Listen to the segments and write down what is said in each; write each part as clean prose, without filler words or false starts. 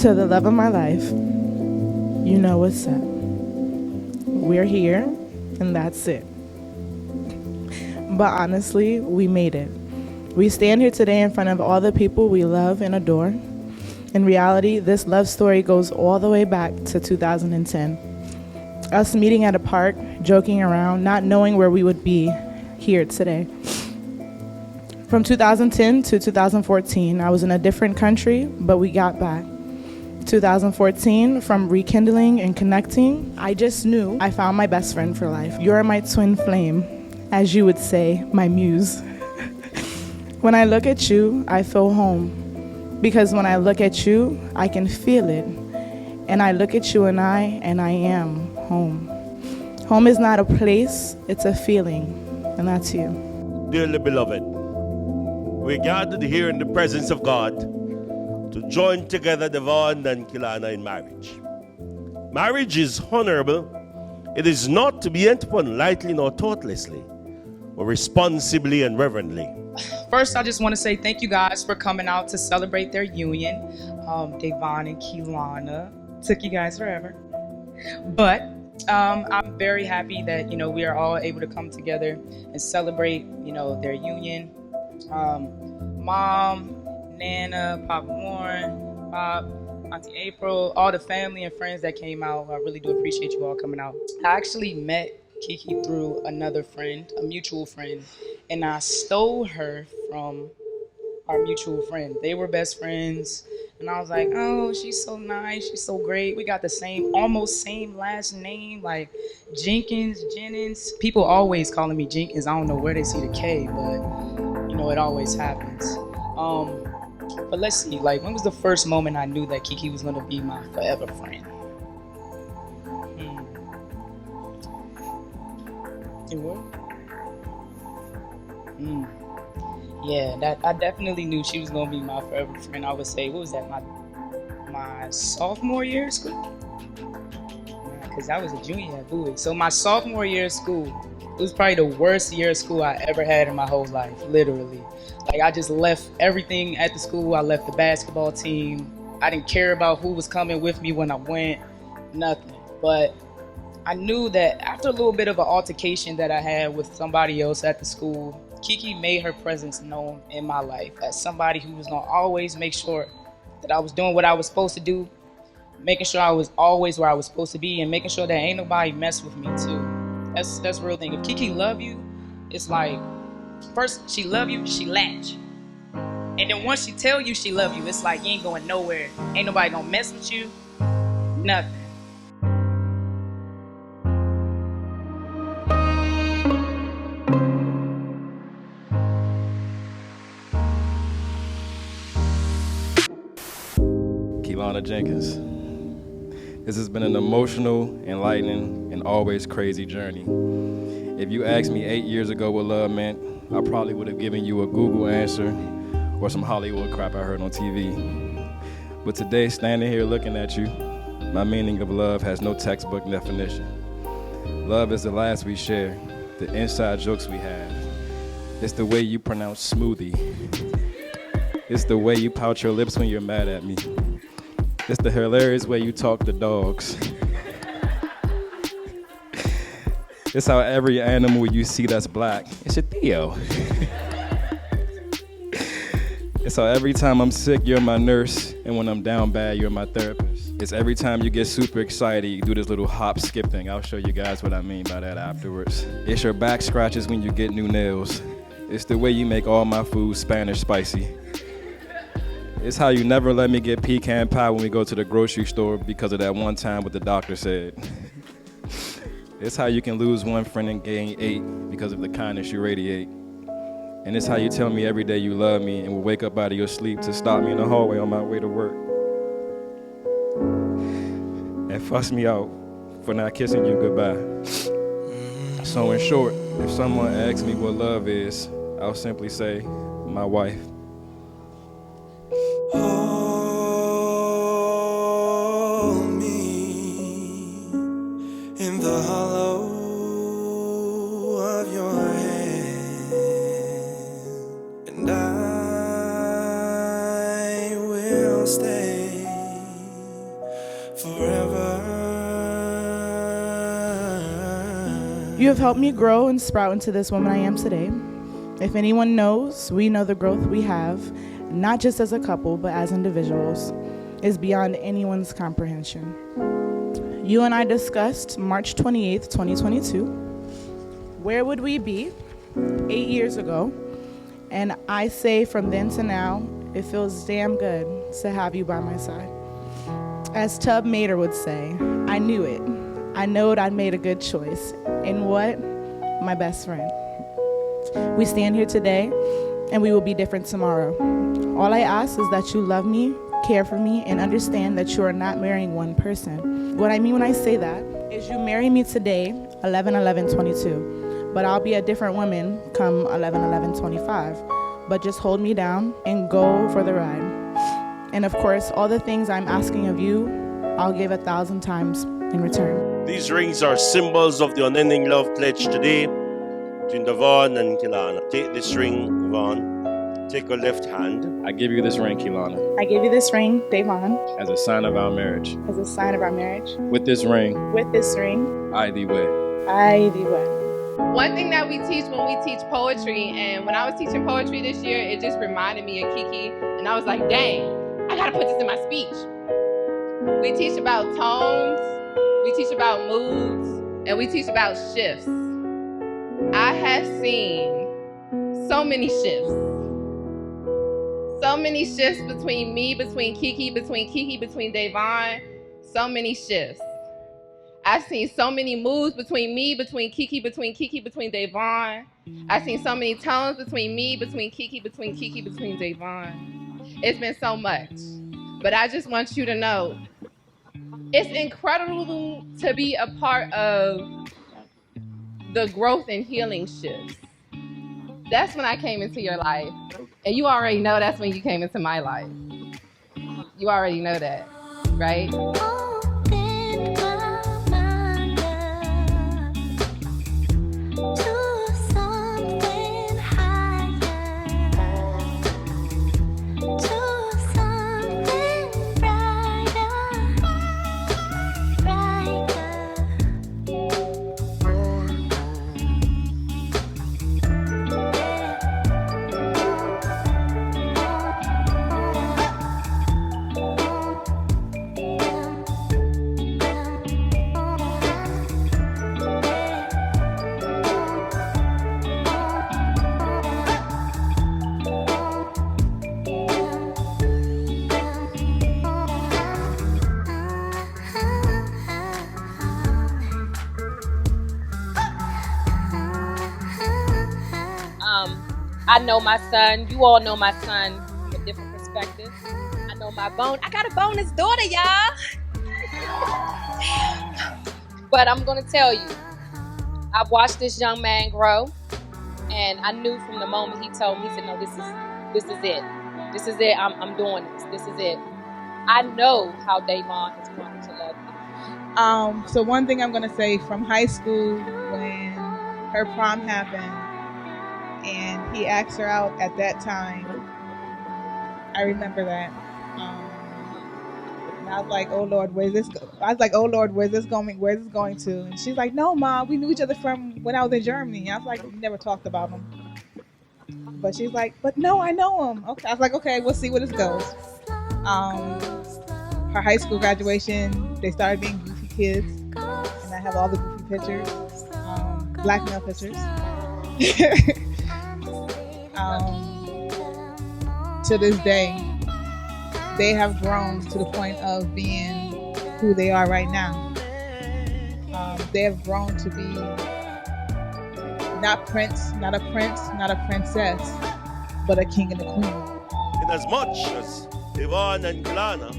To the love of my life, you know what's up. We're here, and that's it. But honestly, we made it. We stand here today in front of all the people we love and adore. In reality, this love story goes all the way back to 2010. Us meeting at a park, joking around, not knowing where we would be here today. From 2010 to 2014, I was in a different country, but we got back. 2014, from rekindling and connecting, I just knew I found my best friend for life. You're my twin flame, as you would say, my muse. When I look at you, I feel home. Because when I look at you, I can feel it. And I look at you and I am home. Home is not a place, it's a feeling. And that's you. Dearly beloved, we gathered here in the presence of God to join together Davaughn and Kilana in marriage. Marriage is honorable. It is not to be entered upon lightly nor thoughtlessly, but responsibly and reverently. First, I just want to say thank you guys for coming out to celebrate their union. Davaughn and Kilana. Took you guys forever. But I'm very happy that, we are all able to come together and celebrate, their union. Mom, Nana, Papa Warren, Bob, Auntie April, all the family and friends that came out. I really do appreciate you all coming out. I actually met Kiki through another friend, a mutual friend, and I stole her from our mutual friend. They were best friends, and I was like, oh, she's so nice, she's so great. We got the almost same last name, like Jennings. People always calling me Jenkins. I don't know where they see the K, but it always happens. But let's see, when was the first moment I knew that Kiki was gonna be my forever friend? It what? Yeah, I definitely knew she was gonna be my forever friend. I would say, what was that, my sophomore year of school? Because I was a junior at Bowie. So my sophomore year of school, it was probably the worst year of school I ever had in my whole life, literally. I just left everything at the school. I left the basketball team. I didn't care about who was coming with me when I went, nothing. But I knew that after a little bit of an altercation that I had with somebody else at the school, Kiki made her presence known in my life as somebody who was gonna always make sure that I was doing what I was supposed to do, making sure I was always where I was supposed to be, and making sure that ain't nobody mess with me too. That's the real thing. If Kiki love you, it's like, first she love you, she latch. And then once she tell you she love you, it's like you ain't going nowhere. Ain't nobody gonna mess with you, nothing. Kilana Jenkins. This has been an emotional, enlightening, and always crazy journey. If you asked me 8 years ago what love meant, I probably would have given you a Google answer or some Hollywood crap I heard on TV. But today, standing here looking at you, my meaning of love has no textbook definition. Love is the laughs we share, the inside jokes we have. It's the way you pronounce smoothie. It's the way you pout your lips when you're mad at me. It's the hilarious way you talk to dogs. It's how every animal you see that's black, it's a Theo. It's how every time I'm sick, you're my nurse, and when I'm down bad, you're my therapist. It's every time you get super excited, you do this little hop skip thing. I'll show you guys what I mean by that afterwards. It's your back scratches when you get new nails. It's the way you make all my food Spanish spicy. It's how you never let me get pecan pie when we go to the grocery store because of that one time what the doctor said. It's how you can lose one friend and gain 8 because of the kindness you radiate. And it's how you tell me every day you love me and will wake up out of your sleep to stop me in the hallway on my way to work. And fuss me out for not kissing you goodbye. So in short, if someone asks me what love is, I'll simply say, my wife. Hold me in the hollow of your hand, and I will stay You have helped me grow and sprout into this woman I am today. If anyone knows, we know the growth we have, not just as a couple, but as individuals, is beyond anyone's comprehension. You and I discussed March 28th, 2022. Where would we be 8 years ago? And I say from then to now, it feels damn good to have you by my side. As Tub Mater would say, I knew it. I knowed I'd made a good choice. And what? My best friend. We stand here today, and we will be different tomorrow. All I ask is that you love me, care for me, and understand that you are not marrying one person. What I mean when I say that is you marry me today, 11/11/22, but I'll be a different woman come 11/11/25. But just hold me down and go for the ride. And of course, all the things I'm asking of you, I'll give 1,000 times in return. These rings are symbols of the unending love pledged today between Davaughn and Kilana. Take this ring, Davaughn. Take your left hand. I give you this ring, Kilana, I give you this ring, Davaughn, as a sign of our marriage. as a sign of our marriage. With this ring, With this ring, I thee wed. I thee wed. One thing that we teach when we teach poetry, and when I was teaching poetry this year, it just reminded me of Kiki, and I was like, dang, I gotta put this in my speech. We teach about tones, we teach about moods, and we teach about shifts. I have seen so many shifts. So many shifts between me, between Kiki, between Davaughn. So many shifts. I've seen so many moves between me, between Kiki, between Davaughn. I've seen so many tones between me, between Kiki, between Davaughn. It's been so much. But I just want you to know, it's incredible to be a part of the growth and healing shifts. That's when I came into your life. And you already know that's when you came into my life. You already know that, right? Open my mind up to something higher, to something brighter, I know my son. You all know my son from a different perspective. I know my bone. I got a bonus daughter, y'all. But I'm gonna tell you, I've watched this young man grow, and I knew from the moment he told me, he said, "No, this is it. This is it. I'm doing this. This is it." I know how Davaughn has grown to love you. So one thing I'm gonna say from high school when her prom happened and he asked her out at that time, I remember that. And I was like, "Oh Lord, where's this going? Where's this going to?" And she's like, "No, Mom, we knew each other from when I was in Germany." And I was like, "We never talked about him." But she's like, "But no, I know him." Okay, I was like, "Okay, we'll see where this goes." Her high school graduation, they started being goofy kids, and I have all the goofy pictures, black male pictures. To this day, they have grown to the point of being who they are right now. They have grown to be not a prince, not a princess, but a king and a queen. In as much as Davaughn and Kilana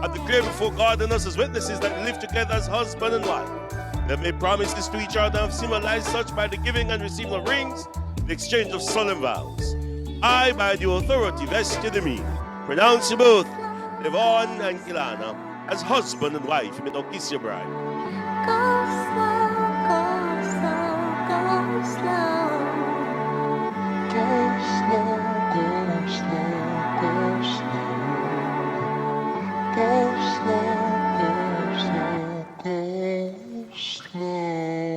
have declared before God and us as witnesses that they live together as husband and wife, they have made promises to each other and have symbolized such by the giving and receiving of rings, the exchange of solemn vows. I, by the authority vested in me, pronounce you both, Davaughn and Kilana, as husband and wife. You may now kiss your bride. Go slow, go slow, go slow. Go slow, go slow, go slow. Go slow, go slow, go slow.